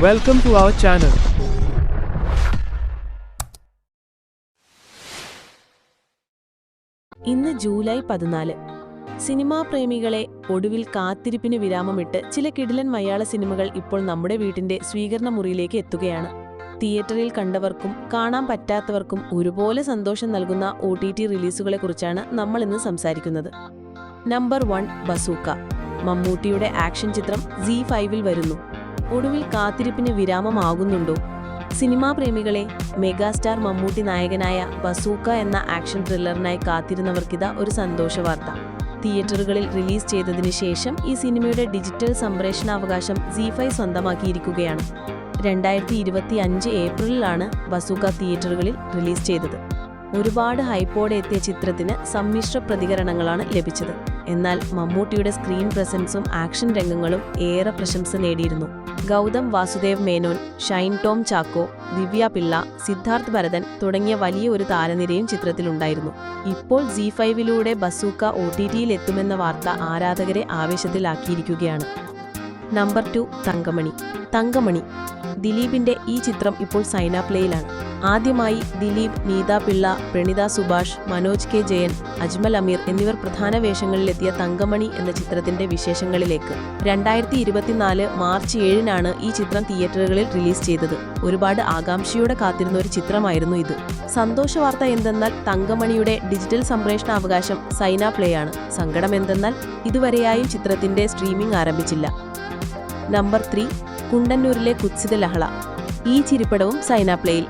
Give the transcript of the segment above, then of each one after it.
Welcome to our channel. ഇന്ന് July 14. Cinema പ്രേമികളെ ഒടുവിൽ കാത്തിരിപ്പിന് വിരാമമിട്ട് ചില കിടിലൻ മലയാള സിനിമകൾ ഇപ്പോൾ നമ്മുടെ വീട്ടിന്റെ സ്വീകരണ മുറിയിലേക്ക് എത്തുകയാണ്. തിയേറ്ററിൽ കണ്ടവർക്കും കാണാൻ പറ്റാത്തവർക്കും ഒരുപോലെ സന്തോഷം നൽകുന്ന OTT റിലീസുകളെക്കുറിച്ചാണ് നമ്മൾ ഇന്ന് സംസാരിക്കുന്നത്. Number 1 bazooka. മമ്മൂട്ടിയുടെ ആക്ഷൻ ചിത്രം ZEE5-ൽ വരുന്നു. ഒടുവിൽ കാത്തിരിപ്പിന് വിരാമമാകുന്നുണ്ടോ? സിനിമാ പ്രേമികളെ, മെഗാസ്റ്റാർ മമ്മൂട്ടി നായകനായ ബസൂക്ക എന്ന ആക്ഷൻ ത്രില്ലറിനായി കാത്തിരുന്നവർക്കിതാ ഒരു സന്തോഷവാർത്ത. തിയേറ്ററുകളിൽ റിലീസ് ചെയ്തതിനു ശേഷം ഈ സിനിമയുടെ ഡിജിറ്റൽ സംപ്രേഷണാവകാശം ZEE5 സ്വന്തമാക്കിയിരിക്കുകയാണ്. 2025 ഏപ്രിലിലാണ് ബസൂക്ക തിയേറ്ററുകളിൽ റിലീസ് ചെയ്തത്. ഒരുപാട് ഹൈപ്പോടെ എത്തിയ ചിത്രത്തിന് സമ്മിശ്ര പ്രതികരണങ്ങളാണ് ലഭിച്ചത്. എന്നാൽ മമ്മൂട്ടിയുടെ സ്ക്രീൻ പ്രസൻസും ആക്ഷൻ രംഗങ്ങളും ഏറെ പ്രശംസ നേടിയിരുന്നു. ഗൗതം വാസുദേവ് മേനോൻ, ഷൈൻ ടോം ചാക്കോ, ദിവ്യ പിള്ള, സിദ്ധാർത്ഥ് ഭരതൻ തുടങ്ങിയ വലിയ ഒരു താരനിരയും ചിത്രത്തിലുണ്ടായിരുന്നു. ഇപ്പോൾ ZEE5-ലൂടെ ബസൂക്ക OTT-യിൽ എത്തുമെന്ന വാർത്ത ആരാധകരെ ആവേശത്തിലാക്കിയിരിക്കുകയാണ്. നമ്പർ 2 തങ്കമണി. ദിലീപിന്റെ ഈ ചിത്രം ഇപ്പോൾ സൈനാപ്ലേയിലാണ്. ആദ്യമായി ദിലീപ്, നീത പിള്ള, പ്രണിത സുഭാഷ്, മനോജ് കെ ജയൻ, അജ്മൽ അമീർ എന്നിവർ പ്രധാന വേഷങ്ങളിലെത്തിയ തങ്കമണി എന്ന ചിത്രത്തിന്റെ വിശേഷങ്ങളിലേക്ക്. 2024 മാർച്ച് 7-നാണ് ഈ ചിത്രം തിയേറ്ററുകളിൽ റിലീസ് ചെയ്തത്. ഒരുപാട് ആകാംക്ഷയോടെ കാത്തിരുന്ന ഒരു ചിത്രമായിരുന്നു ഇത്. സന്തോഷവാർത്ത എന്തെന്നാൽ തങ്കമണിയുടെ ഡിജിറ്റൽ സംപ്രേഷണാവകാശം സൈനാപ്ലേയാണ്. സങ്കടം എന്തെന്നാൽ ഇതുവരെയായും ചിത്രത്തിന്റെ സ്ട്രീമിംഗ് ആരംഭിച്ചില്ല. നമ്പർ 3 കുണ്ടന്നൂരിലെ കുത്സിത ലഹള. ഈ ചിരിപ്പടവും സൈനാപ്ലേയിൽ.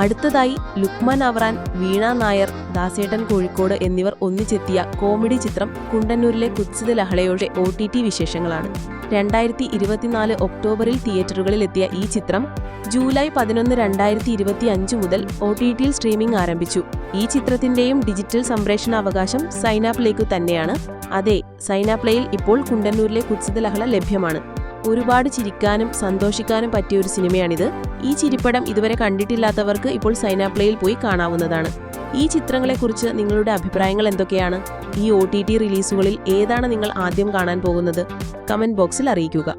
അടുത്തതായി ലുക്മാൻ അവറാൻ, വീണ നായർ, ദാസേട്ടൻ കോഴിക്കോട് എന്നിവർ ഒന്നിച്ചെത്തിയ കോമഡി ചിത്രം കുണ്ടന്നൂരിലെ കുത്സിത ലഹളയുടെ OTT വിശേഷങ്ങളാണ്. 2024 ഒക്ടോബറിൽ തിയേറ്ററുകളിൽ എത്തിയ ഈ ചിത്രം ജൂലൈ 11, 2025 മുതൽ OTT-യിൽ സ്ട്രീമിംഗ് ആരംഭിച്ചു. ഈ ചിത്രത്തിന്റെയും ഡിജിറ്റൽ സംപ്രേഷണാവകാശം സൈനാപ്ലേക്കു തന്നെയാണ്. അതെ, സൈനാപ്ലേയിൽ ഇപ്പോൾ കുണ്ടന്നൂരിലെ കുത്സിത ലഹള ലഭ്യമാണ്. ഒരുപാട് ചിരിക്കാനും സന്തോഷിക്കാനും പറ്റിയ ഒരു സിനിമയാണിത്. ഈ ചിരിപ്പടം ഇതുവരെ കണ്ടിട്ടില്ലാത്തവർക്ക് ഇപ്പോൾ സൈനാപ്ലേയിൽ പോയി കാണാവുന്നതാണ്. ഈ ചിത്രങ്ങളെക്കുറിച്ച് നിങ്ങളുടെ അഭിപ്രായങ്ങൾ എന്തൊക്കെയാണ്? ഈ OTT റിലീസുകളിൽ ഏതാണ് നിങ്ങൾ ആദ്യം കാണാൻ പോകുന്നത്? കമന്റ് ബോക്സിൽ അറിയിക്കുക.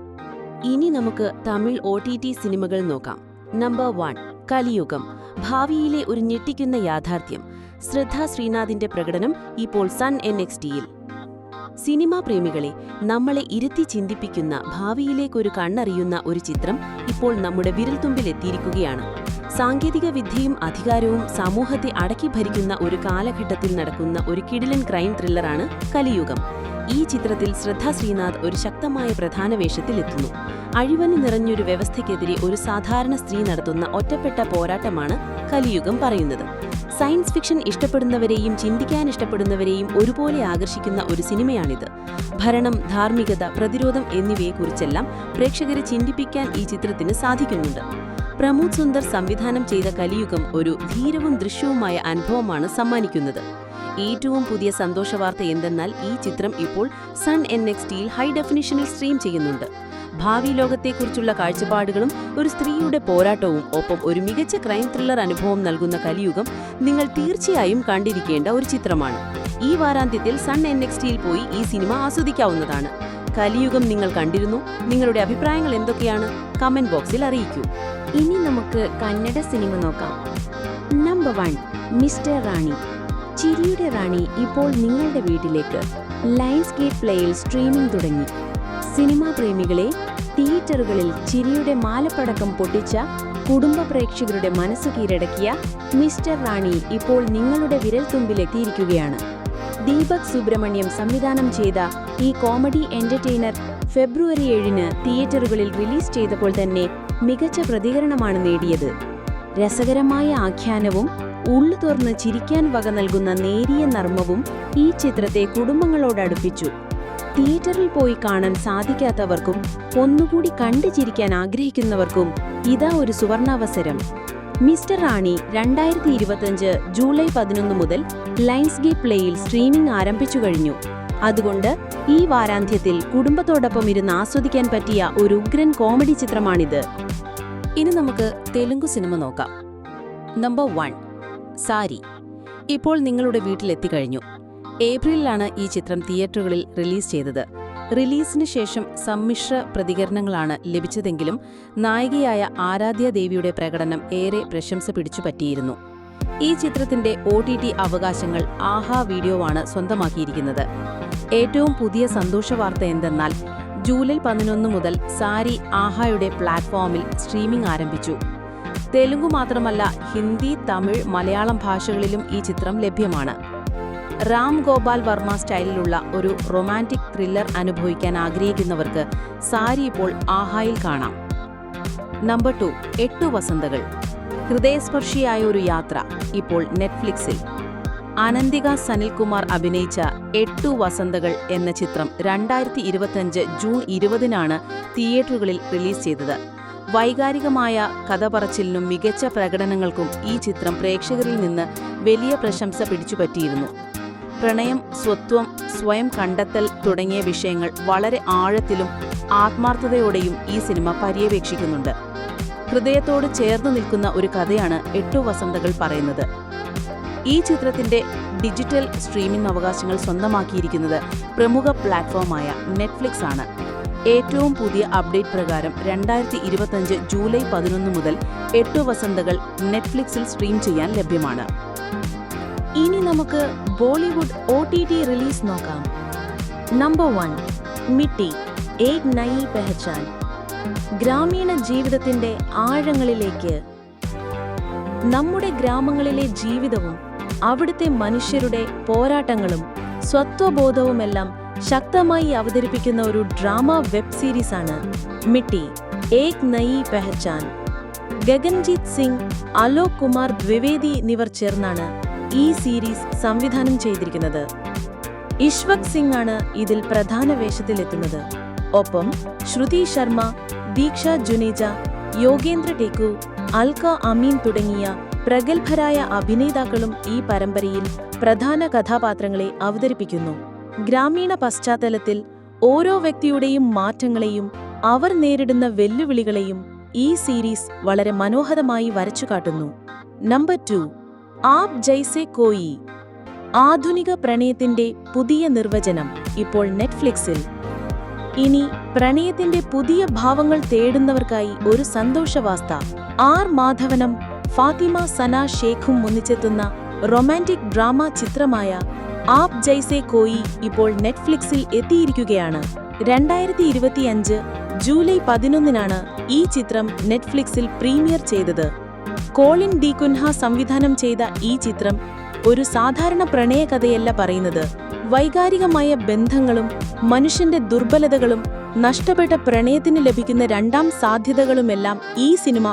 ഇനി നമുക്ക് തമിഴ് OTT സിനിമകൾ നോക്കാം. നമ്പർ 1 കലിയുഗം. ഭാവിയിലെ ഒരു ഞെട്ടിക്കുന്ന യാഥാർത്ഥ്യം. ശ്രദ്ധ ശ്രീനാഥിന്റെ പ്രകടനം ഇപ്പോൾ സൺ NXT-യിൽ. സിനിമാ പ്രേമികളെ, നമ്മളെ ഇരുത്തി ചിന്തിപ്പിക്കുന്ന, ഭാവിയിലേക്കൊരു കണ്ണറിയുന്ന ഒരു ചിത്രം ഇപ്പോൾ നമ്മുടെ വിരൽത്തുമ്പിൽ എത്തിയിരിക്കുകയാണ്. സാങ്കേതിക വിദ്യയും അധികാരവും സമൂഹത്തെ അടക്കി ഭരിക്കുന്ന ഒരു കാലഘട്ടത്തിൽ നടക്കുന്ന ഒരു കിടിലൻ ക്രൈം ത്രില്ലറാണ് കലിയുഗം. ഈ ചിത്രത്തിൽ ശ്രദ്ധ ശ്രീനാഥ് ഒരു ശക്തമായ പ്രധാന വേഷത്തിലെത്തുന്നു. അഴിമതി നിറഞ്ഞൊരു വ്യവസ്ഥയ്ക്കെതിരെ ഒരു സാധാരണ സ്ത്രീ നടത്തുന്ന ഒറ്റപ്പെട്ട പോരാട്ടമാണ് കലിയുഗം പറയുന്നത്. സയൻസ് ഫിക്ഷൻ ഇഷ്ടപ്പെടുന്നവരെയും ചിന്തിക്കാൻ ഇഷ്ടപ്പെടുന്നവരെയും ഒരുപോലെ ആകർഷിക്കുന്ന ഒരു സിനിമയാണിത്. ഭരണം, ധാർമ്മികത, പ്രതിരോധം എന്നിവയെക്കുറിച്ചെല്ലാം പ്രേക്ഷകരെ ചിന്തിപ്പിക്കാൻ ഈ ചിത്രത്തിന് സാധിക്കുന്നുണ്ട്. പ്രമോദ് സുന്ദർ സംവിധാനം ചെയ്ത കലിയുഗം ഒരു ധീരവും ദൃശ്യവുമായ അനുഭവമാണ് സമ്മാനിക്കുന്നത്. ഏറ്റവും പുതിയ സന്തോഷവാർത്ത എന്തെന്നാൽ ഈ ചിത്രം ഇപ്പോൾ സൺ NXT-യിൽ ഹൈ ഡെഫിനിഷനിൽ സ്ട്രീം ചെയ്യുന്നുണ്ട്. ഭാവി ലോകത്തെക്കുറിച്ചുള്ള കാഴ്ചപ്പാടുകളും ഒരു സ്ത്രീയുടെ പോരാട്ടവും ഒപ്പം ഒരു മികച്ച ക്രൈം ത്രില്ലർ അനുഭവം നൽകുന്ന കലിയുഗം നിങ്ങൾ തീർച്ചയായും കണ്ടിരിക്കേണ്ട ഒരു ചിത്രമാണ്. ഈ വാരാന്ത്യത്തിൽ സൺ NXT-യിൽ പോയി ഈ സിനിമ ആസ്വദിക്കാവുന്നതാണ്. കലിയുഗം നിങ്ങൾ കണ്ടിരുന്നു? നിങ്ങളുടെ അഭിപ്രായങ്ങൾ എന്തൊക്കെയാണ്? കമന്റ് ബോക്സിൽ അറിയിക്കൂ. ഇനി നമുക്ക് കന്നഡ സിനിമ നോക്കാം. നമ്പർ 1 മിസ്റ്റർ റാണി. ചിരിയുടെ റാണി ഇപ്പോൾ നിങ്ങളുടെ വീട്ടിലേക്ക്. ലയൺസ് ഗേറ്റ് പ്ലേയിൽ സ്ട്രീമിംഗ് തുടങ്ങി. സിനിമാ പ്രേമികളെ, തിയേറ്ററുകളിൽ ചിരിയുടെ മാലപ്പടക്കം പൊട്ടിച്ച, കുടുംബ പ്രേക്ഷകരുടെ മനസ്സ് കീഴടക്കിയ മിസ്റ്റർ റാണി ഇപ്പോൾ നിങ്ങളുടെ വിരൽത്തുമ്പിലെത്തിയിരിക്കുകയാണ്. ദീപക് സുബ്രഹ്മണ്യം സംവിധാനം ചെയ്ത ഈ കോമഡി എന്റർടൈനർ ഫെബ്രുവരി 7-ന് തിയേറ്ററുകളിൽ റിലീസ് ചെയ്തപ്പോൾ തന്നെ മികച്ച പ്രതികരണമാണ് നേടിയത്. രസകരമായ ആഖ്യാനവും ഉള്ളു തുറന്ന് ചിരിക്കാൻ വക നൽകുന്ന നേരിയ നർമ്മവും ഈ ചിത്രത്തെ കുടുംബങ്ങളോടടുപ്പിച്ചു. തിയേറ്ററിൽ പോയി കാണാൻ സാധിക്കാത്തവർക്കും ഒന്നുകൂടി കണ്ടു ചിരിക്കാൻ ആഗ്രഹിക്കുന്നവർക്കും ഇതാ ഒരു സുവർണാവസരം. മിസ്റ്റർ റാണി 2025 ജൂലൈ 11 മുതൽ ലയൺസ് ഗേറ്റ് പ്ലേയിൽ സ്ട്രീമിംഗ് ആരംഭിച്ചു കഴിഞ്ഞു. അതുകൊണ്ട് ഈ വാരാന്ത്യത്തിൽ കുടുംബത്തോടൊപ്പം ഇരുന്ന് ആസ്വദിക്കാൻ പറ്റിയ ഒരു ഉഗ്രൻ കോമഡി ചിത്രമാണിത്. ഇനി നമുക്ക് തെലുങ്ക് സിനിമ നോക്കാം. നമ്പർ 1 സാരി. ഇപ്പോൾ നിങ്ങളുടെ വീട്ടിലെത്തിക്കഴിഞ്ഞു. ഏപ്രിലിലാണ് ഈ ചിത്രം തിയേറ്ററുകളിൽ റിലീസ് ചെയ്തത്. റിലീസിന് ശേഷം സമ്മിശ്ര പ്രതികരണങ്ങളാണ് ലഭിച്ചതെങ്കിലും നായികയായ ആരാധ്യ ദേവിയുടെ പ്രകടനം ഏറെ പ്രശംസ പിടിച്ചുപറ്റിയിരുന്നു. ഈ ചിത്രത്തിന്റെ OTT അവകാശങ്ങൾ ആഹാ വീഡിയോവാണ് സ്വന്തമാക്കിയിരിക്കുന്നത്. ഏറ്റവും പുതിയ സന്തോഷവാർത്ത എന്തെന്നാൽ ജൂലൈ 11 മുതൽ സാരി ആഹായുടെ പ്ലാറ്റ്ഫോമിൽ സ്ട്രീമിംഗ് ആരംഭിച്ചു. തെലുങ്കു മാത്രമല്ല, ഹിന്ദി, തമിഴ്, മലയാളം ഭാഷകളിലും ഈ ചിത്രം ലഭ്യമാണ്. രാം ഗോപാൽ വർമ്മ സ്റ്റൈലിലുള്ള ഒരു റൊമാൻറ്റിക് ത്രില്ലർ അനുഭവിക്കാൻ ആഗ്രഹിക്കുന്നവർക്ക് സാരി ഇപ്പോൾ ആഹായിൽ കാണാം. നമ്പർ 2, 8 വസന്തകൾ. ഹൃദയസ്പർശിയായ ഒരു യാത്ര ഇപ്പോൾ നെറ്റ്ഫ്ലിക്സിൽ. അനന്തിക സനിൽകുമാർ അഭിനയിച്ച 8 വസന്തകൾ എന്ന ചിത്രം 2025 ജൂൺ 20-നാണ് തിയേറ്ററുകളിൽ റിലീസ് ചെയ്തത്. വൈകാരികമായ കഥ പറച്ചിലിനും മികച്ച പ്രകടനങ്ങൾക്കും ഈ ചിത്രം പ്രേക്ഷകരിൽ നിന്ന് വലിയ പ്രശംസ പിടിച്ചുപറ്റിയിരുന്നു. പ്രണയം, സ്വത്വം, സ്വയം കണ്ടെത്തൽ തുടങ്ങിയ വിഷയങ്ങൾ വളരെ ആഴത്തിലും ആത്മാർത്ഥതയോടെയും ഈ സിനിമ പര്യവേക്ഷിക്കുന്നുണ്ട്. ഹൃദയത്തോട് ചേർന്ന് നിൽക്കുന്ന ഒരു കഥയാണ് 8 വസന്തകൾ പറയുന്നത്. ഈ ചിത്രത്തിന്റെ ഡിജിറ്റൽ സ്ട്രീമിംഗ് അവകാശങ്ങൾ സ്വന്തമാക്കിയിരിക്കുന്നത് പ്രമുഖ പ്ലാറ്റ്ഫോമായ നെറ്റ്ഫ്ലിക്സ് ആണ്. ഏറ്റവും പുതിയ അപ്ഡേറ്റ് പ്രകാരം 2025 ജൂലൈ 11 മുതൽ 8 വസന്തകൾ നെറ്റ്ഫ്ലിക്സിൽ സ്ട്രീം ചെയ്യാൻ ലഭ്യമാണ്. ഇനി നമുക്ക് ബോളിവുഡ് OTT റിലീസ് നോക്കാം. നമ്പർ 1, മിട്ടി ഏക് നയി പെഹചാൻ. ഗ്രാമീണ ജീവിതത്തിന്റെ ആഴങ്ങളിലേക്ക്. നമ്മുടെ ഗ്രാമങ്ങളിലെ ജീവിതവും അവിടുത്തെ മനുഷ്യരുടെ പോരാട്ടങ്ങളും സ്വത്വബോധവുമെല്ലാം ശക്തമായി അവതരിപ്പിക്കുന്ന ഒരു ഡ്രാമ വെബ് സീരീസാണ് മിട്ടി ഏക് നയി പെഹചാൻ. ഗഗൻജീത് സിംഗ്, അലോക് കുമാർ ദ്വിവേദി എന്നിവർ ചേർന്നാണ് ഈ സീരീസ് സംവിധാനം ചെയ്തിരിക്കുന്നത്. ഇശ്വക് സിംഗ് ആണ് ഇതിൽ പ്രധാന വേഷത്തിലെത്തുന്നത്. ഒപ്പം ശ്രുതി ശർമ്മ, ദീക്ഷ ജുനേജ, യോഗേന്ദ്ര ടേക്കു, അൽക അമീൻ തുടങ്ങിയ പ്രഗത്ഭരായ അഭിനേതാക്കളും ഈ പരമ്പരയിൽ പ്രധാന കഥാപാത്രങ്ങളെ അവതരിപ്പിക്കുന്നു. ഗ്രാമീണ പശ്ചാത്തലത്തിൽ ഓരോ വ്യക്തിയുടെയും മാറ്റങ്ങളെയും അവർ നേരിടുന്ന വെല്ലുവിളികളെയും ഈ സീരീസ് വളരെ മനോഹരമായി വരച്ചുകാട്ടുന്നു. നമ്പർ 2, ആപ് ജൈസെ കോയി. ആധുനിക പ്രണയത്തിന്റെ പുതിയ നിർവചനം ഇപ്പോൾ നെറ്റ്ഫ്ലിക്സിൽ. ഇനി പ്രണയത്തിന്റെ പുതിയ ഭാവങ്ങൾ തേടുന്നവർക്കായി ഒരു സന്തോഷവാർത്ത. ആർ മാധവനും ഫാത്തിമ സന ഷേഖും ഒന്നിച്ചെത്തുന്ന റൊമാൻറ്റിക് ഡ്രാമ ചിത്രമായ ആപ് ജൈസെ കോയി ഇപ്പോൾ നെറ്റ്ഫ്ലിക്സിൽ എത്തിയിരിക്കുകയാണ്. 2025 ജൂലൈ 11-നാണ് ഈ ചിത്രം നെറ്റ്ഫ്ലിക്സിൽ പ്രീമിയർ ചെയ്തത്. കോളിൻ ഡി കുൻഹ സംവിധാനം ചെയ്ത ഈ ചിത്രം ഒരു സാധാരണ പ്രണയകഥയല്ല പറയുന്നത്. വൈകാരികമായ ബന്ധങ്ങളും മനുഷ്യന്റെ ദുർബലതകളും നഷ്ടപ്പെട്ട പ്രണയത്തിന് ലഭിക്കുന്ന രണ്ടാം സാധ്യതകളുമെല്ലാം ഈ സിനിമ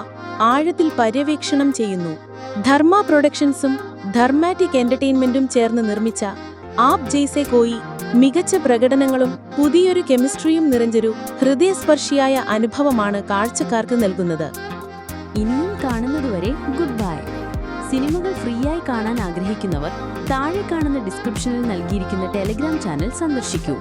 ആഴത്തിൽ പര്യവേക്ഷണം ചെയ്യുന്നു. ധർമ്മ പ്രൊഡക്ഷൻസും ധർമാറ്റിക് എന്റർടൈൻമെന്റും ചേർന്ന് നിർമ്മിച്ച ആപ് ജൈസെ കോയി മികച്ച പ്രകടനങ്ങളും പുതിയൊരു കെമിസ്ട്രിയും നിറഞ്ഞൊരു ഹൃദയസ്പർശിയായ അനുഭവമാണ് കാഴ്ചക്കാർക്ക് നൽകുന്നത്. ഇനിയും കാണുന്നതുവരെ ഗുഡ് ബൈ. സിനിമകൾ ഫ്രീയായി കാണാൻ ആഗ്രഹിക്കുന്നവർ താഴെ കാണുന്ന ഡിസ്ക്രിപ്ഷനിൽ നൽകിയിരിക്കുന്ന ടെലിഗ്രാം ചാനൽ സന്ദർശിക്കൂ.